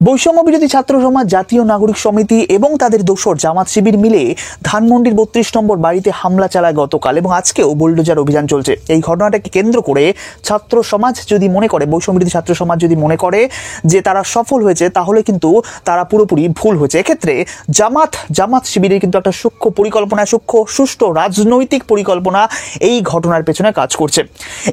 বৈষম্য বিরোধী ছাত্র সমাজ, জাতীয় নাগরিক সমিতি এবং তাদের দোসর জামাত শিবির মিলে ধানমন্ডির ৩২ নম্বর বাড়িতে হামলা চালায় গতকাল এবং আজকেও বুলডোজার অভিযান চলছে। এই ঘটনাটাকে কেন্দ্র করে ছাত্র সমাজ যদি মনে করে, বৈষম্য বিরোধী ছাত্র সমাজ যদি মনে করে যে তারা সফল হয়েছে, তাহলে কিন্তু তারা পুরোপুরি ভুল হয়েছে। এক্ষেত্রে জামাত শিবিরের কিন্তু একটা সূক্ষ্ম পরিকল্পনা, সূক্ষ্ম সুষ্ঠু রাজনৈতিক পরিকল্পনা এই ঘটনার পেছনে কাজ করছে।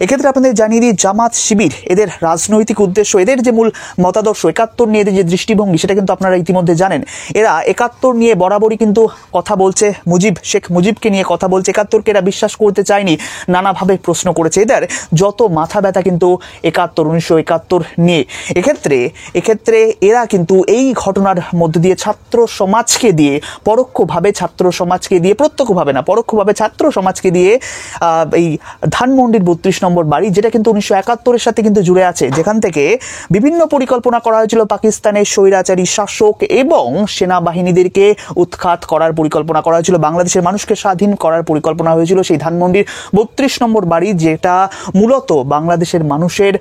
এক্ষেত্রে আপনাদের জানিয়ে দিই, জামাত শিবির এদের রাজনৈতিক উদ্দেশ্য, এদের যে মূল মতাদর্শ, ৭১ নিয়ে যে দৃষ্টিভঙ্গি, সেটা কিন্তু আপনারা ইতিমধ্যে জানেন। এরা ৭১ নিয়ে বরাবরই কিন্তু কথা বলছে, শেখ মুজিবকে নিয়ে কথা বলছে। ৭১কে এরা বিশ্বাস করতে চায়নি, নানাভাবে প্রশ্ন করেছে। এদের যত মাথা ব্যথা কিন্তু ১৯৭১ নিয়ে। এক্ষেত্রে এরা কিন্তু এই ঘটনার মধ্য দিয়ে ছাত্র সমাজকে দিয়ে, পরোক্ষভাবে ছাত্র সমাজকে দিয়ে, প্রত্যক্ষভাবে না, পরোক্ষভাবে ছাত্র সমাজকে দিয়ে এই ধানমন্ডির ৩২ নম্বর বাড়ি, যেটা কিন্তু ১৯৭১-এর সাথে কিন্তু জুড়ে আছে, যেখান থেকে বিভিন্ন পরিকল্পনা করা হয়েছিল পাকিস্তানের স্বৈরাচারী শাসক এবং সেনাবাহিনীদেরকে উৎখাত করার পরিকল্পনা করা হয়েছিল, বাংলাদেশের মানুষকে স্বাধীন করার পরিকল্পনা হয়েছিল। সেই ধানমন্ডির ৩২ নম্বর বাড়ি, যেটা মূলত বাংলাদেশের মানুষের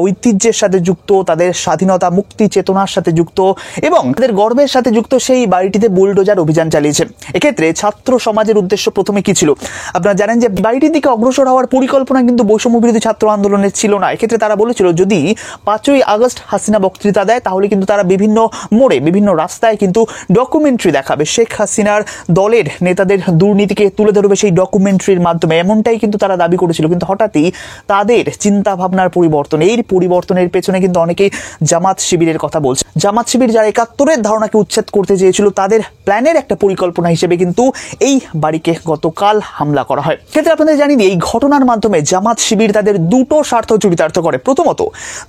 ঐতিহ্যের সাথে যুক্ত, তাদের স্বাধীনতা মুক্তি চেতনার সাথে যুক্ত এবং তাদের গর্বের সাথে যুক্ত, সেই বাড়িটিতে বুলডোজার অভিযান চালিয়েছে। এক্ষেত্রে ছাত্র সমাজের উদ্দেশ্য প্রথমে কি ছিল? আপনারা জানেন যে বাড়িটির দিকে অগ্রসর হওয়ার পরিকল্পনা কিন্তু বৈষম্য বিরোধী ছাত্র আন্দোলনের ছিল না। এক্ষেত্রে তারা বলেছিল, যদি ৫ই আগস্ট হাসিনা বক্তৃতা দেয়, তাহলে কিন্তু তারা বিভিন্ন মোড়ে, বিভিন্ন রাস্তায় কিন্তু ডকুমেন্টারি দেখাবে, শেখ হাসিনার দলের নেতাদের দুর্নীতিকে তুলে ধরবে সেই ডকুমেন্টারির মাধ্যমে। এমনটাই কিন্তু তারা দাবি করেছিল। কিন্তু হঠাৎই তাদের চিন্তা ভাবনার পরিবর্তন, এই পরিবর্তনের পেছনে কিন্তু অনেকেই জামাত শিবিরের কথা বলছে। জামাত শিবির যারা ৭১-এর ধারণাকে উচ্ছেদ করতে চেয়েছিল, তাদের প্ল্যানের একটা পরিকল্পনা হিসেবে কিন্তু এই বাড়িকে গতকাল হামলা করা হয়। ক্ষেত্রে আপনাদের জানিয়ে দিই, এই ঘটনার মাধ্যমে জামাত শিবির তাদের দুটো স্বার্থ চরিতার্থ করে। প্রথমত,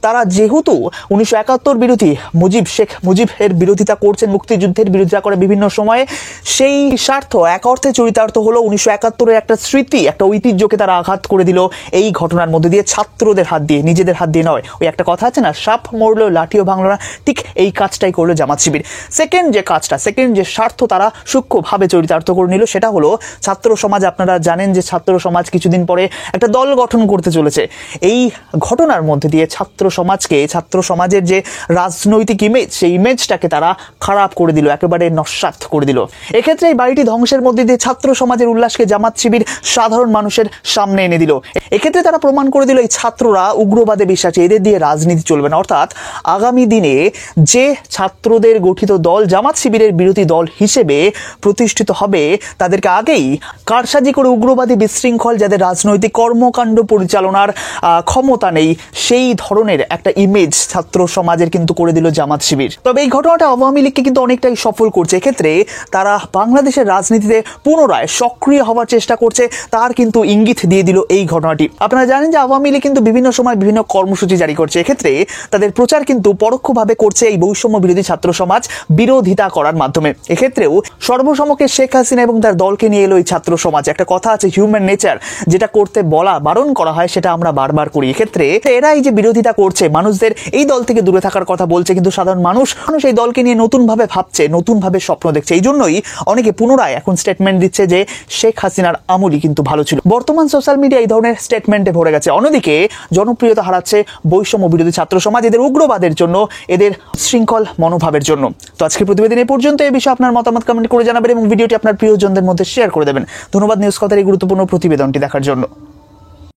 তারা যেহেতু ১৯৭১ বিরোধী শেখ মুজিবের বিরোধিতা করছেন, মুক্তিযুদ্ধের বিরোধিতা করে বিভিন্ন সময়ে, সেই স্বার্থ এক অর্থে চরিতার্থ হলো। ১৯৭১-এর একটা স্মৃতি, একটা ঐতিহ্যকে তারা আঘাত করে দিল এই ঘটনার মধ্যে দিয়ে, ছাত্রদের হাত দিয়ে, নিজেদের হাত দিয়ে নয়। ওই একটা কথা আছে না, সাপ মরলো লাঠিও ভাঙলো না, ঠিক এই কাজটাই করলো জামাত শিবির। সেকেন্ড যে স্বার্থ তারা সূক্ষ্মভাবে চরিতার্থ করে নিল, সেটা হলো ছাত্র সমাজ। আপনারা জানেন যে ছাত্র সমাজ কিছুদিন পরে একটা দল গঠন করতে চলেছে। এই ঘটনার মধ্যে দিয়ে ছাত্র সমাজের যে রাজনৈতিক ইমেজ, সেই ইমেজটাকে তারা খারাপ করে দিল, একেবারে নস্যাৎ করে দিল। এক্ষেত্রে এই বাড়িটি ধ্বংসের মধ্যে দিয়ে ছাত্র সমাজের উল্লাসকে জামাত শিবির সাধারণ মানুষের সামনে এনে দিল। এক্ষেত্রে তারা প্রমাণ করে দিল, এই ছাত্ররা উগ্রবাদে বিশ্বাসী, এদের দিয়ে রাজনীতি চলবে না। অর্থাৎ আগামী দিনে যে ছাত্রদের গঠিত দল জামাত শিবিরের বিরোধী দল হিসেবে প্রতিষ্ঠিত হবে, তাদেরকে আগেই কারসাজি করে উগ্রবাদী বিশৃঙ্খল, যাদের রাজনৈতিক কর্মকাণ্ড পরিচালনার ক্ষমতা নেই, সেই ধরনের একটা ইমেজ ছাত্র সমাজের কিন্তু করে দিল জামাত শিবির। তবে এই ঘটনাটা আওয়ামী লীগকে কিন্তু অনেকটাই সফল করছে। এক্ষেত্রে তারা বাংলাদেশের রাজনীতিতে পুনরায় সক্রিয় হওয়ার চেষ্টা করছে, তার কিন্তু ইঙ্গিত দিয়ে দিল এই ঘটনাটি। আপনারা জানেন যে আওয়ামী লীগ কিন্তু বিভিন্ন সময় বিভিন্ন কর্মসূচি জারি করছে। এক্ষেত্রে তাদের প্রচার কিন্তু পরোক্ষভাবে করছে এই বৈষম্য বিরোধী ছাত্র সমাজ বিরোধিতা করার মাধ্যমে। এক্ষেত্রেও সর্বসমক্ষে শেখ হাসিনা এবং তার দলকে নিয়ে এলো এই ছাত্র সমাজ। একটা কথা আছে, হিউম্যান নেচার, যেটা করতে বারণ করা হয়, সেটা আমরা বারবার করি। এক্ষেত্রে এরা এই যে বিরোধিতা করছে, মানুষদের এই দল থেকে দূরে থাকার কথা বলছে, কিন্তু সাধারণ মানুষ এই দলকে নিয়ে নতুনভাবে ভাবছে, নতুনভাবে স্বপ্ন দেখছে। এই জন্যই অনেকে পুনরায় এখন স্টেটমেন্ট দিচ্ছে যে শেখ হাসিনার আমলই কিন্তু ভালো ছিল। বর্তমান সোশ্যাল মিডিয়া এই ধরনের স্টেটমেন্টে ভরে গেছে। অন্যদিকে জনপ্রিয়তা হারাচ্ছে বৈষম্য বিরোধী ছাত্র সমাজ, এদের উগ্রবাদের জন্য, এদের শৃঙ্খল মনোভাবের জন্য। তো আজকের প্রতিবেদন এই পর্যন্ত। এই বিষয়ে আপনার মতামত কমেন্ট করে জানাবেন এবং ভিডিওটি আপনার প্রিয়জনদের মধ্যে শেয়ার করে দেবেন। ধন্যবাদ নিউজ কথার এই গুরুত্বপূর্ণ প্রতিবেদনটি দেখার জন্য।